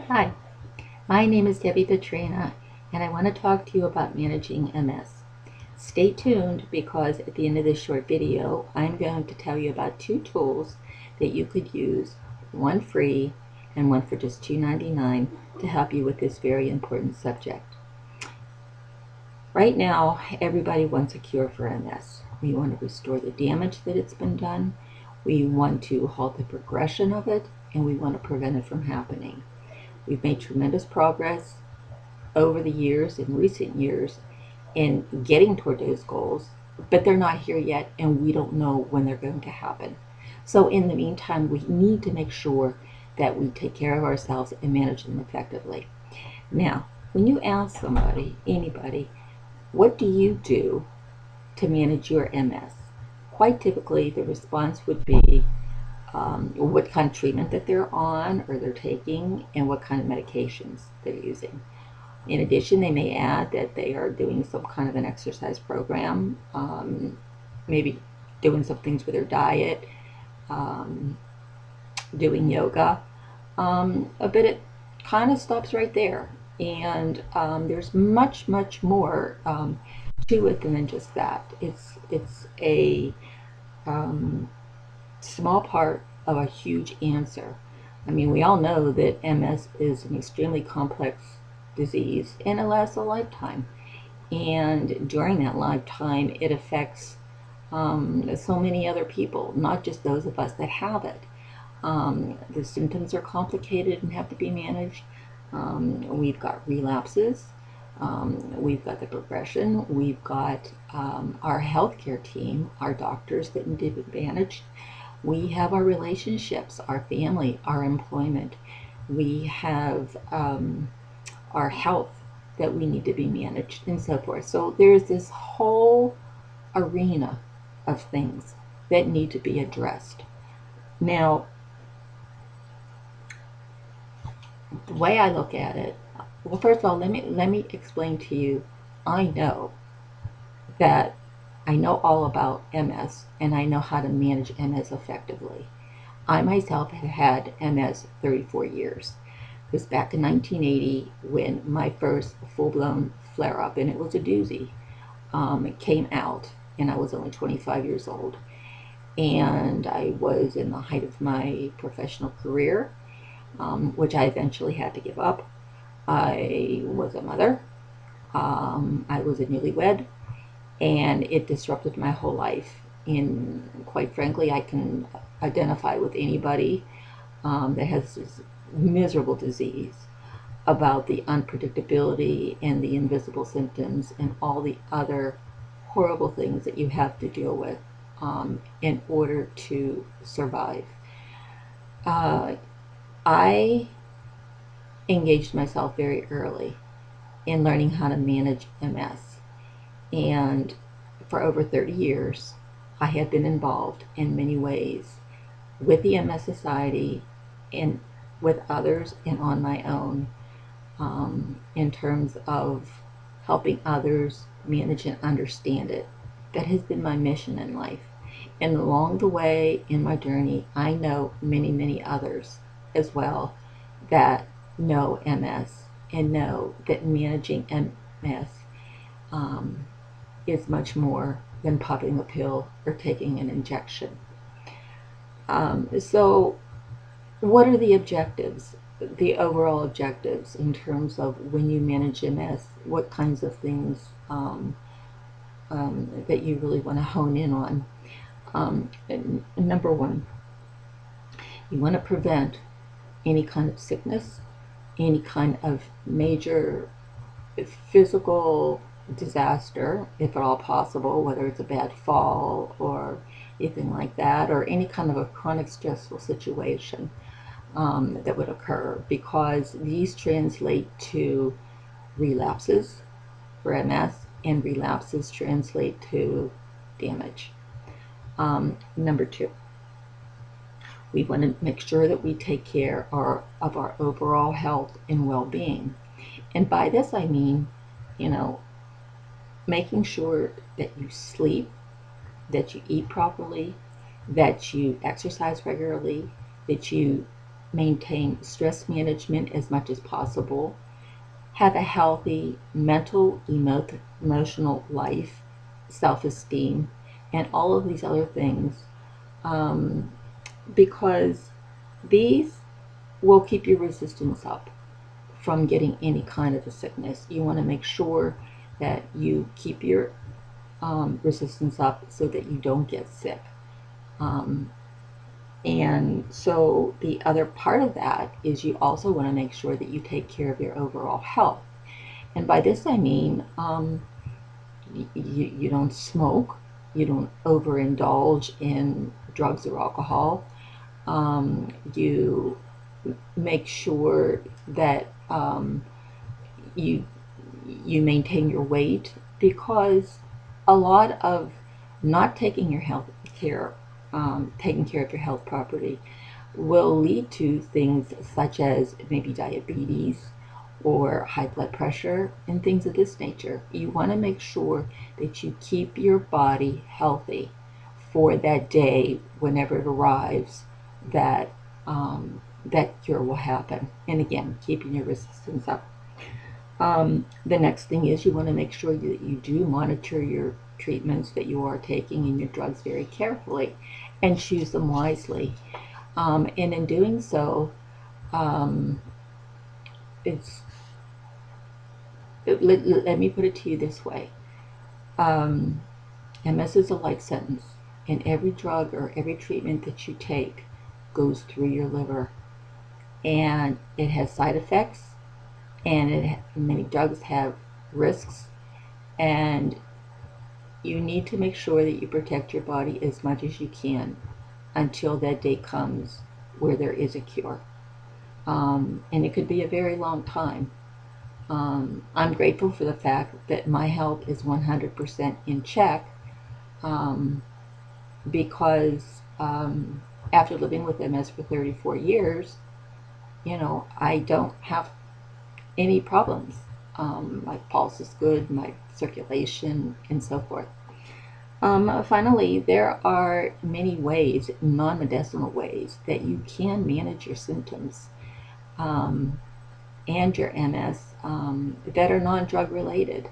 Hi, my name is Debbie Petrina, and I want to talk to you about managing MS. Stay tuned because at the end of this short video, I'm going to tell you about two tools that you could use, one free and one for just $2.99, to help you with this very important subject. Right now, everybody wants a cure for MS. We want to restore the damage that it's been done, we want to halt the progression of it, and we want to prevent it from happening. We've made tremendous progress over the years, in recent years, in getting toward those goals, but they're not here yet, and we don't know when they're going to happen. So, in the meantime, we need to make sure that we take care of ourselves and manage them effectively. Now, when you ask somebody, anybody, what do you do to manage your MS? Quite typically, the response would be what kind of treatment that they're on or they're taking, and what kind of medications they're using. In addition, they may add that they are doing some kind of an exercise program, maybe doing some things with their diet, um, doing yoga. But it kind of stops right there. And there's much, much more to it than just that. It's a small part of a huge answer. I mean, we all know that MS is an extremely complex disease and it lasts a lifetime. And during that lifetime, it affects so many other people, not just those of us that have it. The symptoms are complicated and have to be managed. We've got relapses. We've got the progression. We've got our healthcare team, our doctors that need to be managed. We have our relationships, our family, our employment. We have our health that we need to be managed, and so forth. So there's this whole arena of things that need to be addressed. Now, the way I look at it, well, first of all, let me explain to you. I know that I know all about MS and I know how to manage MS effectively. I myself have had MS 34 years. It was back in 1980 when my first full-blown flare-up, and it was a doozy. It came out, and I was only 25 years old. And I was in the height of my professional career, which I eventually had to give up. I was a mother. I was a newlywed, and it disrupted my whole life. And quite frankly, I can identify with anybody that has this miserable disease about the unpredictability and the invisible symptoms and all the other horrible things that you have to deal with in order to survive. Uh, I engaged myself very early in learning how to manage MS. And for over 30 years, I have been involved in many ways with the MS Society and with others and on my own in terms of helping others manage and understand it. That has been my mission in life. And along the way in my journey, I know many, many others as well that know MS and know that managing MS is much more than popping a pill or taking an injection. So, what are the objectives, the overall objectives in terms of when you manage MS? What kinds of things that you really want to hone in on? Number one, you want to prevent any kind of sickness, any kind of major physical disaster, if at all possible, whether it's a bad fall or anything like that, or any kind of a chronic stressful situation that would occur, because these translate to relapses for MS, and relapses translate to damage. Number two, we want to make sure that we take care of our overall health and well-being. And by this I mean, you know, making sure that you sleep, that you eat properly, that you exercise regularly, that you maintain stress management as much as possible, have a healthy mental, emotional life, self-esteem, and all of these other things, um, because these will keep your resistance up from getting any kind of a sickness. You want to make sure that you keep your resistance up so that you don't get sick. Um, and so the other part of that is you also want to make sure that you take care of your overall health. And by this I mean you don't smoke, you don't overindulge in drugs or alcohol. You make sure that you you maintain your weight, because a lot of not taking your health care, taking care of your health properly, will lead to things such as maybe diabetes or high blood pressure and things of this nature. You want to make sure that you keep your body healthy for that day whenever it arrives that that cure will happen. And again, keeping your resistance up. The next thing is you want to make sure that you do monitor your treatments that you are taking and your drugs very carefully and choose them wisely. And in doing so, um, it's let me put it to you this way. Um, MS is a life sentence, and every drug or every treatment that you take goes through your liver, and it has side effects, and many drugs have risks, and you need to make sure that you protect your body as much as you can until that day comes where there is a cure. And it could be a very long time. I'm grateful for the fact that my health is 100% in check, um, because after living with MS for 34 years, I don't have any problems. My pulse is good, my circulation, and so forth. Finally, there are many ways, non-medicinal ways, that you can manage your symptoms um, and your MS that are non-drug related.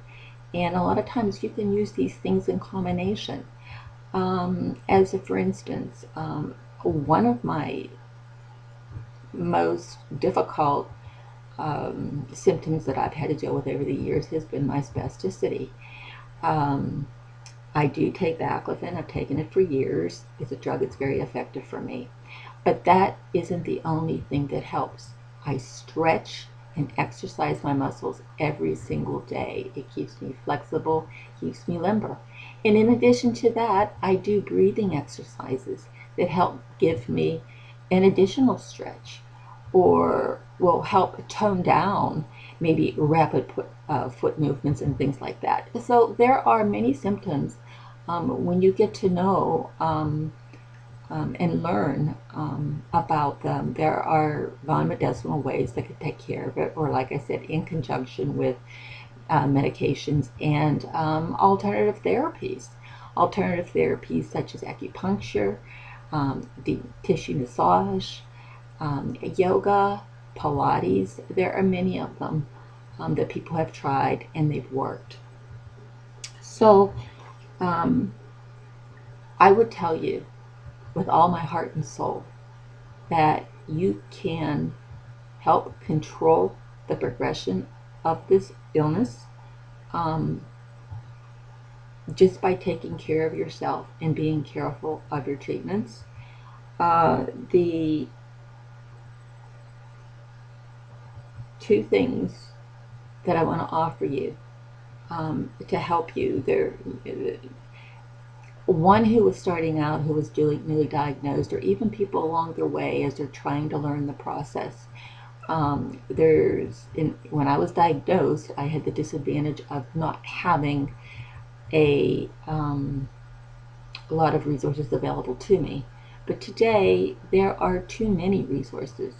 And a lot of times you can use these things in combination. For instance, one of my most difficult symptoms that I've had to deal with over the years has been my spasticity. Um, I do take baclofen. I've taken it for years. It's a drug that's very effective for me. But that isn't the only thing that helps. I stretch and exercise my muscles every single day. It keeps me flexible, keeps me limber. And in addition to that, I do breathing exercises that help give me an additional stretch or will help tone down maybe rapid foot movements and things like that. So there are many symptoms when you get to know and learn about them. There are non-medicinal ways that can take care of it, or like I said, in conjunction with medications and alternative therapies. Alternative therapies such as acupuncture, deep tissue massage, yoga, Pilates. There are many of them that people have tried and they've worked. So um, I would tell you with all my heart and soul that you can help control the progression of this illness um, just by taking care of yourself and being careful of your treatments. The two things that I want to offer you to help you, one who was starting out, who was newly diagnosed, or even people along their way as they're trying to learn the process. When I was diagnosed, I had the disadvantage of not having a lot of resources available to me. But today, there are too many resources,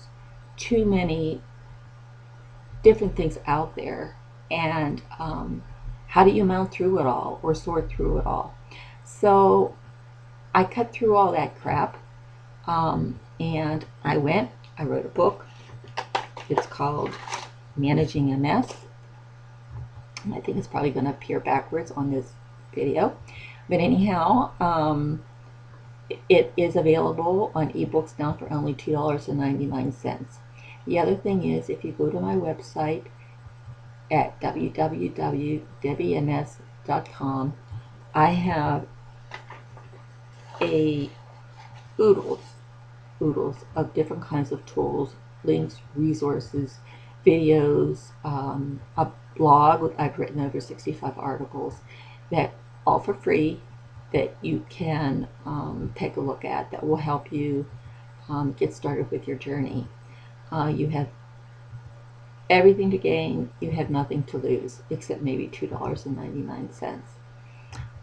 too many different things out there. And how do you mount through it all or sort through it all? So I cut through all that crap and I went I wrote a book. It's called Managing MS. I think it's probably going to appear backwards on this video. But anyhow, it is available on ebooks now for only $2.99. The other thing is, if you go to my website at www.debbiems.com, I have a oodles of different kinds of tools, links, resources, videos, a blog. I've written over 65 articles that all for free that you can take a look at that will help you get started with your journey. You have everything to gain, you have nothing to lose except maybe $2.99.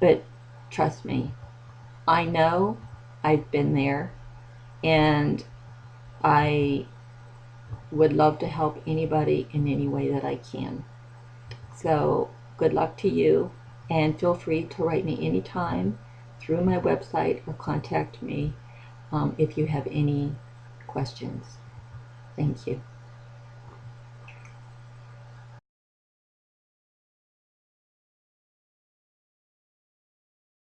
But trust me, I know, I've been there, and I would love to help anybody in any way that I can. So good luck to you, and feel free to write me anytime through my website or contact me if you have any questions. Thank you.